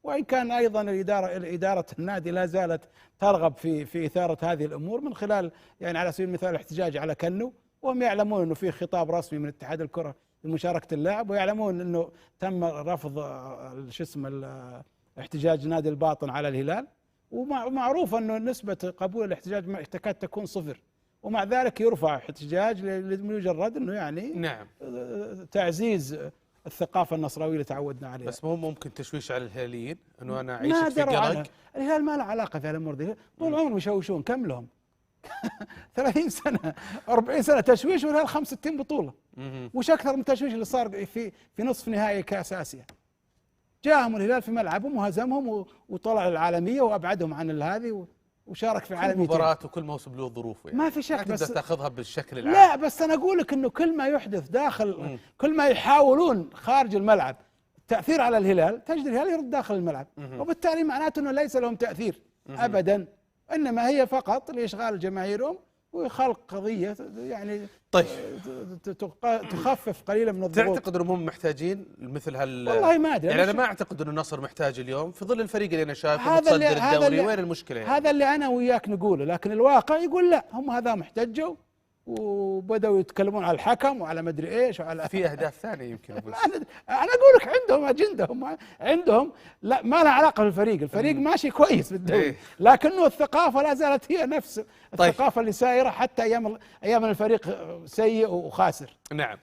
وإن كان أيضا إدارة النادي لا زالت ترغب في إثارة هذه الأمور من خلال يعني على سبيل المثال الاحتجاج على كنو، وهم يعلمون أنه في خطاب رسمي من اتحاد الكرة بمشاركة اللاعب، ويعلمون أنه تم رفض شو اسمه احتجاج نادي الباطن على الهلال، ومعروف أنه نسبة قبول الاحتجاج تكاد تكون صفر، ومع ذلك يرفع احتجاج لمجرد أنه يعني نعم تعزيز الثقافة النصراوية اللي تعودنا عليها. بس مو ممكن تشويش على الهلاليين انه انا اعيش ما في دروا عنها. قلق؟ الهلال ما له علاقة في هالأمور دي، طول عمرهم يشوشون، كم لهم 30 سنة 40 سنة تشويش، والهلال 65 بطولة. وش أكثر من التشويش اللي صار في نصف نهائي كأس آسيا؟ جاءهم الهلال في ملعبهم وهزمهم وطلع العالمية وأبعدهم عن هذه وشارك في العالمية. مباراة وكل موسم له ظروفه يعني. ما في شك، ما بس تقدر تاخذها بالشكل العام. لا بس أنا أقول لك إنه كل ما يحدث داخل كل ما يحاولون خارج الملعب تأثير على الهلال، تجد الهلال يرد داخل الملعب، وبالتالي معناته أنه ليس لهم تأثير أبدا، إنما هي فقط لإشغال جماهيرهم وخلق قضية يعني طيب تخفف قليلا من الضغوط. تعتقد انهم محتاجين مثل والله ما ادري، يعني انا ما اعتقد انه النصر محتاج اليوم في ظل الفريق اللي انا شايفه متصدر الدوري. وين المشكله يعني؟ هذا اللي انا وياك نقوله، لكن الواقع يقول لا، هم هذا محتجوا وبداوا يتكلمون على الحكم وعلى مدري ايش وعلى في اهداف ثانيه يمكن ابو انا اقول لك عندهم اجنده، عندهم لا ما لها علاقه بالفريق، الفريق ماشي كويس بالدوري، لكنه الثقافه لا زالت هي نفس الثقافه اللي سايره حتى ايام الفريق سيء وخاسر. نعم.